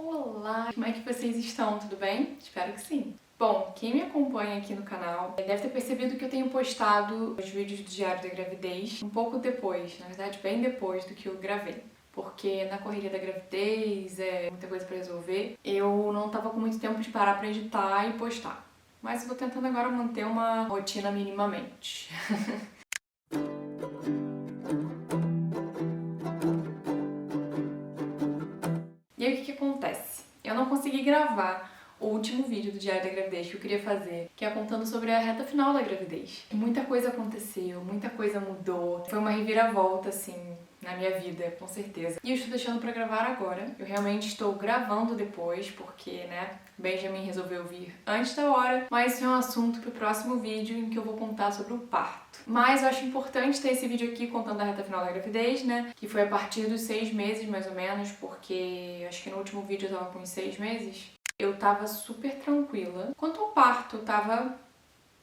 Olá, como é que vocês estão? Tudo bem? Espero que sim. Bom, quem me acompanha aqui no canal deve ter percebido que eu tenho postado os vídeos do Diário da Gravidez um pouco depois, na verdade bem depois do que eu gravei. Porque na correria da gravidez, muita coisa pra resolver, eu não tava com muito tempo de parar pra editar e postar. Mas eu tô tentando agora manter uma rotina minimamente. E aí o que acontece? Eu não consegui gravar o último vídeo do Diário da Gravidez que eu queria fazer, que é contando sobre a reta final da gravidez. Muita coisa aconteceu, muita coisa mudou, foi uma reviravolta, assim, na minha vida, com certeza. E eu estou deixando pra gravar agora. Eu realmente estou gravando depois, porque, né, Benjamin resolveu vir antes da hora, mas isso é um assunto pro próximo vídeo em que eu vou contar sobre o parto. Mas eu acho importante ter esse vídeo aqui contando a reta final da gravidez, né, que foi a partir dos 6 meses, mais ou menos, porque acho que no último vídeo eu tava com uns 6 meses. Eu tava super tranquila. Quanto ao parto, eu tava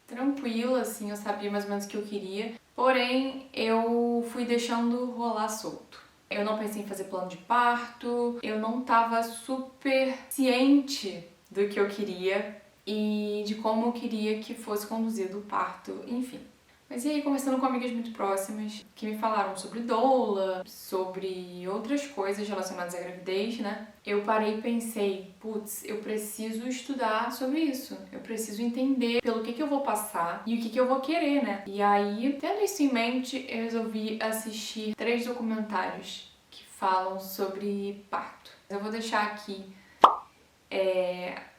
tranquila, assim, eu sabia mais ou menos o que eu queria. Porém, eu fui deixando rolar solto. Eu não pensei em fazer plano de parto, eu não tava super ciente do que eu queria e de como eu queria que fosse conduzido o parto, enfim. Mas e aí, conversando com amigas muito próximas, que me falaram sobre doula, sobre outras coisas relacionadas à gravidez, né? Eu parei e pensei, putz, eu preciso estudar sobre isso. Eu preciso entender pelo que eu vou passar e o que eu vou querer, né? E aí, tendo isso em mente, eu resolvi assistir 3 documentários que falam sobre parto. Eu vou deixar aqui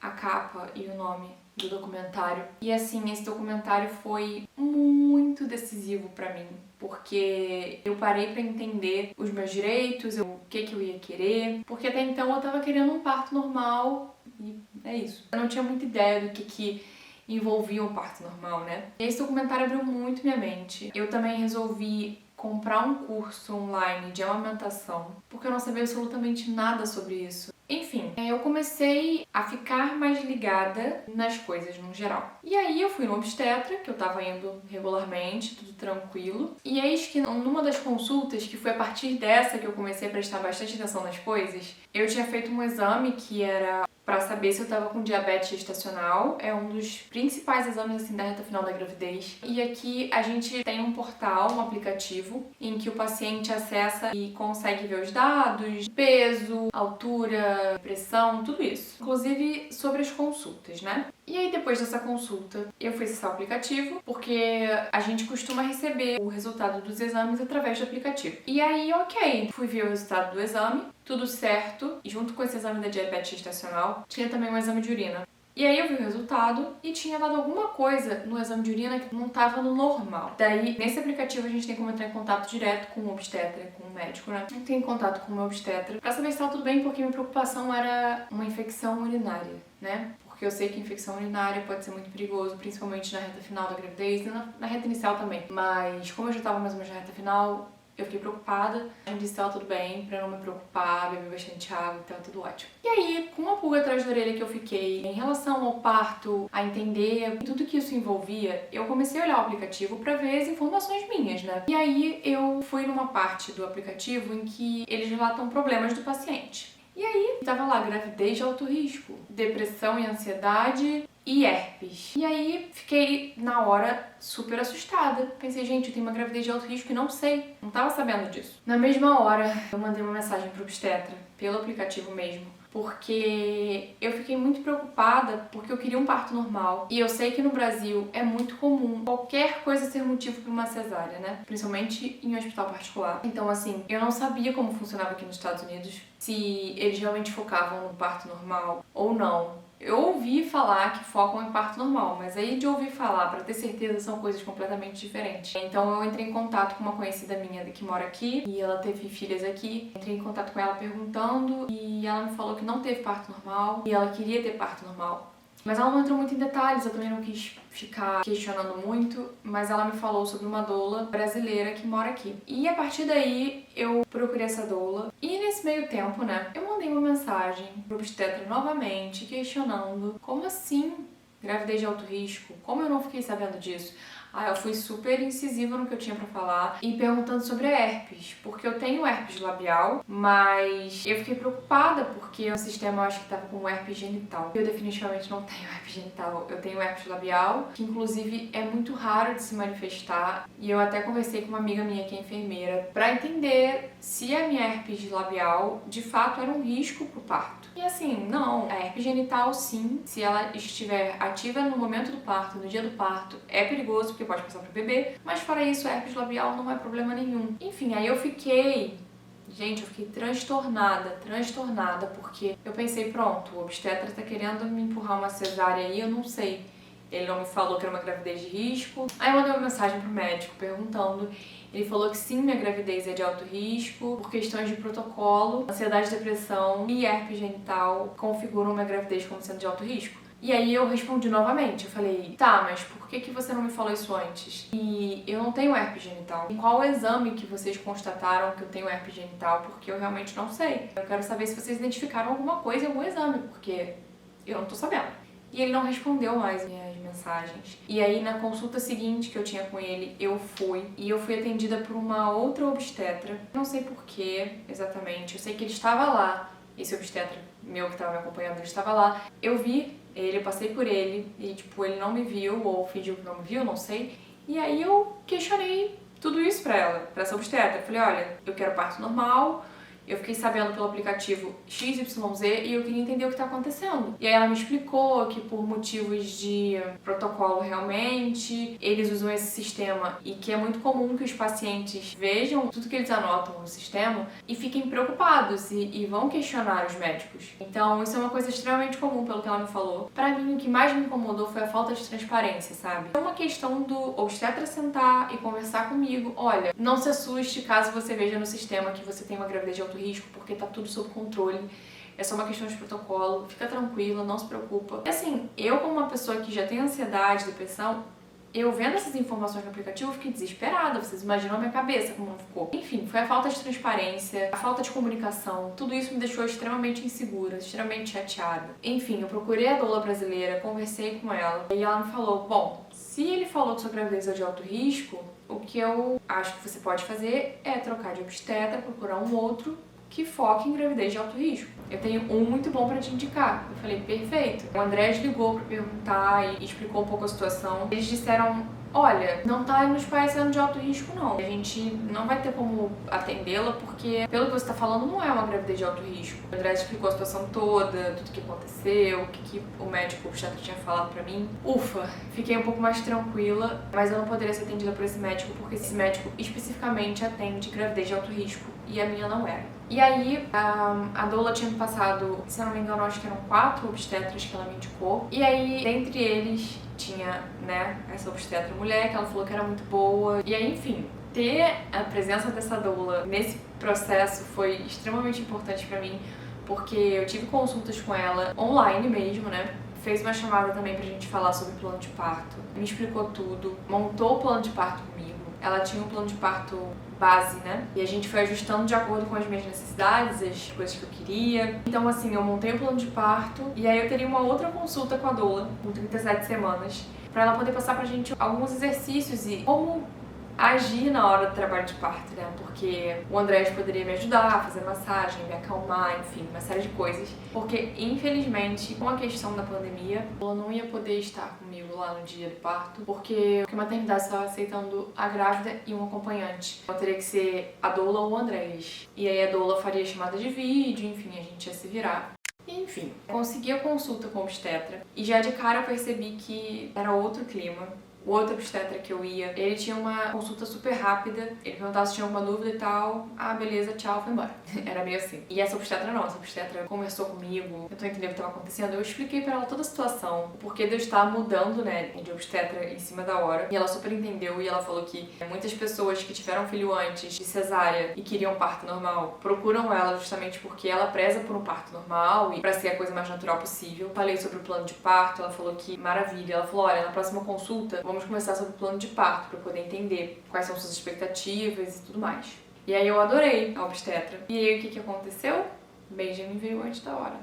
a capa e o nome do documentário. E assim, esse documentário foi muito decisivo pra mim, porque eu parei pra entender os meus direitos, o que eu ia querer, porque até então eu tava querendo um parto normal e é isso. Eu não tinha muita ideia do que envolvia um parto normal, né? E esse documentário abriu muito minha mente. Eu também resolvi comprar um curso online de amamentação, porque eu não sabia absolutamente nada sobre isso. Enfim, eu comecei a ficar mais ligada nas coisas no geral. E aí eu fui no obstetra, que eu tava indo regularmente, tudo tranquilo. E eis que numa das consultas, que foi a partir dessa que eu comecei a prestar bastante atenção nas coisas, eu tinha feito um exame que era para saber se eu tava com diabetes gestacional. É um dos principais exames assim da reta final da gravidez. E aqui a gente tem um portal, um aplicativo, em que o paciente acessa e consegue ver os dados, peso, altura, pressão, tudo isso. Inclusive sobre as consultas, né? E aí depois dessa consulta, eu fui acessar o aplicativo, porque a gente costuma receber o resultado dos exames através do aplicativo. E aí, ok, fui ver o resultado do exame, tudo certo, e junto com esse exame da diabetes gestacional, tinha também um exame de urina. E aí eu vi o resultado e tinha dado alguma coisa no exame de urina que não estava no normal. Daí, nesse aplicativo, a gente tem como entrar em contato direto com o obstetra, com o médico, né? Eu entrei em contato com o meu obstetra pra saber se estava tudo bem, porque minha preocupação era uma infecção urinária, né? Porque eu sei que infecção urinária pode ser muito perigoso, principalmente na reta final da gravidez e na reta inicial também. Mas como eu já tava mais ou menos na reta final, eu fiquei preocupada. A gente disse que tava tudo bem, pra não me preocupar, beber bastante água, tava tudo ótimo. E aí, com uma pulga atrás da orelha que eu fiquei em relação ao parto, a entender tudo que isso envolvia, eu comecei a olhar o aplicativo pra ver as informações minhas, né? E aí eu fui numa parte do aplicativo em que eles relatam problemas do paciente. E aí, tava lá, gravidez de alto risco, depressão e ansiedade e herpes. E aí, fiquei, na hora, super assustada. Pensei, gente, eu tenho uma gravidez de alto risco e não sei. Não tava sabendo disso. Na mesma hora, eu mandei uma mensagem pro obstetra, pelo aplicativo mesmo, porque eu fiquei muito preocupada, porque eu queria um parto normal. E eu sei que no Brasil é muito comum qualquer coisa ser motivo para uma cesárea, né? Principalmente em um hospital particular. Então, assim, eu não sabia como funcionava aqui nos Estados Unidos, se eles realmente focavam no parto normal ou não. Eu ouvi falar que focam em parto normal, mas aí de ouvir falar pra ter certeza são coisas completamente diferentes. Então eu entrei em contato com uma conhecida minha que mora aqui e ela teve filhas aqui. Entrei em contato com ela perguntando e ela me falou que não teve parto normal e ela queria ter parto normal. Mas ela não entrou muito em detalhes, eu também não quis ficar questionando muito, mas ela me falou sobre uma doula brasileira que mora aqui. E a partir daí eu procurei essa doula e nesse meio tempo, né, eu mandei uma mensagem pro obstetra novamente questionando como assim gravidez de alto risco, como eu não fiquei sabendo disso. Aí eu fui super incisiva no que eu tinha pra falar e perguntando sobre a herpes, porque eu tenho herpes labial, mas eu fiquei preocupada porque o sistema eu acho que tava com herpes genital. Eu definitivamente não tenho herpes genital, eu tenho herpes labial, que inclusive é muito raro de se manifestar, e eu até conversei com uma amiga minha que é enfermeira pra entender se a minha herpes labial de fato era um risco pro parto. E assim, não, a herpes genital sim, se ela estiver ativa no momento do parto, no dia do parto, é perigoso porque pode passar pro bebê, mas fora isso, a herpes labial não é problema nenhum. Enfim, aí eu fiquei transtornada, porque eu pensei, pronto, o obstetra tá querendo me empurrar uma cesárea aí, eu não sei. Ele não me falou que era uma gravidez de risco. Aí eu mandei uma mensagem pro médico perguntando. Ele falou que sim, minha gravidez é de alto risco, por questões de protocolo, ansiedade, depressão e herpes genital configuram minha gravidez como sendo de alto risco. E aí eu respondi novamente, eu falei, tá, mas por que você não me falou isso antes? E eu não tenho herpes genital. E qual o exame que vocês constataram que eu tenho herpes genital? Porque eu realmente não sei. Eu quero saber se vocês identificaram alguma coisa em algum exame, porque eu não tô sabendo. E ele não respondeu mais minhas mensagens. E aí, na consulta seguinte que eu tinha com ele, eu fui atendida por uma outra obstetra. Não sei porquê, exatamente. Eu sei que ele estava lá, esse obstetra meu que estava me acompanhando, ele estava lá. Eu vi ele, eu passei por ele e, tipo, ele não me viu, ou fingiu que não me viu, não sei. E aí eu questionei tudo isso pra ela, pra essa obstetra. Eu falei, olha, eu quero parto normal, eu fiquei sabendo pelo aplicativo XYZ e eu queria entender o que tá acontecendo. E aí ela me explicou que por motivos de protocolo realmente, eles usam esse sistema e que é muito comum que os pacientes vejam tudo que eles anotam no sistema e fiquem preocupados e vão questionar os médicos. Então isso é uma coisa extremamente comum pelo que ela me falou. Pra mim, o que mais me incomodou foi a falta de transparência, sabe? É uma questão do obstetra sentar e conversar comigo. Olha, não se assuste caso você veja no sistema que você tem uma gravidez de alto risco, porque tá tudo sob controle. É só uma questão de protocolo. Fica tranquila, não se preocupa. E assim, eu como uma pessoa que já tem ansiedade, depressão, eu vendo essas informações no aplicativo, eu fiquei desesperada. Vocês imaginam a minha cabeça como não ficou. Enfim, foi a falta de transparência, a falta de comunicação. Tudo isso me deixou extremamente insegura, extremamente chateada. Enfim, eu procurei a doula brasileira, conversei com ela e ela me falou, bom, se ele falou que sua gravidez é de alto risco, o que eu acho que você pode fazer é trocar de obstetra, procurar um outro que foque em gravidez de alto risco. Eu tenho um muito bom pra te indicar. Eu falei, perfeito. O André ligou pra perguntar e explicou um pouco a situação. Eles disseram, olha, não tá nos parecendo de alto risco não. A gente não vai ter como atendê-la porque, pelo que você tá falando, não é uma gravidez de alto risco. O André explicou a situação toda, tudo que aconteceu, o que o médico obstetra tinha falado pra mim. Ufa, fiquei um pouco mais tranquila, mas eu não poderia ser atendida por esse médico porque esse médico especificamente atende gravidez de alto risco e a minha não era. E aí, a doula tinha me passado, se eu não me engano, acho que eram 4 obstetras que ela me indicou. E aí, dentre eles, tinha, né, essa obstetra mulher, que ela falou que era muito boa. E aí, enfim, ter a presença dessa doula nesse processo foi extremamente importante pra mim, porque eu tive consultas com ela online mesmo, né? Fez uma chamada também pra gente falar sobre o plano de parto. Me explicou tudo, montou o plano de parto comigo. Ela tinha um plano de parto base, né? E a gente foi ajustando de acordo com as minhas necessidades, as coisas que eu queria. Então, assim, eu montei o plano de parto e aí eu teria uma outra consulta com a doula, com 37 semanas, pra ela poder passar pra gente alguns exercícios e como agir na hora do trabalho de parto, né? Porque o Andrés poderia me ajudar a fazer massagem, me acalmar, enfim, uma série de coisas. Porque, infelizmente, com a questão da pandemia, ela não ia poder estar comigo lá no dia do parto, porque a maternidade estava aceitando a grávida e um acompanhante. Então teria que ser a doula ou o Andrés. E aí a doula faria chamada de vídeo, enfim, a gente ia se virar. Enfim, consegui a consulta com o obstetra e já de cara eu percebi que era outro clima. O outro obstetra que eu ia, ele tinha uma consulta super rápida, ele perguntava se tinha alguma dúvida e tal, ah, beleza, tchau, foi embora. Era meio assim. E essa obstetra não, essa obstetra conversou comigo, tentou entender o que estava acontecendo, eu expliquei pra ela toda a situação, o porquê de eu estar mudando, né, de obstetra em cima da hora, e ela super entendeu e ela falou que muitas pessoas que tiveram filho antes de cesárea e queriam parto normal, procuram ela justamente porque ela preza por um parto normal e pra ser a coisa mais natural possível. Falei sobre o plano de parto, ela falou que maravilha, ela falou, olha, na próxima consulta, vamos conversar sobre o plano de parto para poder entender quais são suas expectativas e tudo mais. E aí eu adorei a obstetra. E aí o que aconteceu? Benjamin veio antes da hora.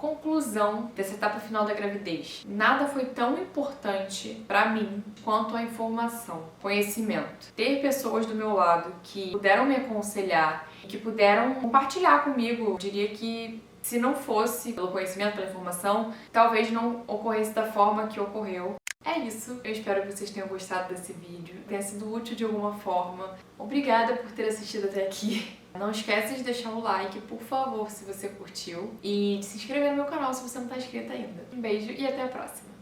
Conclusão dessa etapa final da gravidez. Nada foi tão importante pra mim quanto a informação, conhecimento. Ter pessoas do meu lado que puderam me aconselhar e que puderam compartilhar comigo. Eu diria que se não fosse pelo conhecimento, pela informação, talvez não ocorresse da forma que ocorreu. É isso, eu espero que vocês tenham gostado desse vídeo, tenha sido útil de alguma forma. Obrigada por ter assistido até aqui. Não esquece de deixar o like, por favor, se você curtiu, e de se inscrever no meu canal se você não está inscrito ainda. Um beijo e até a próxima!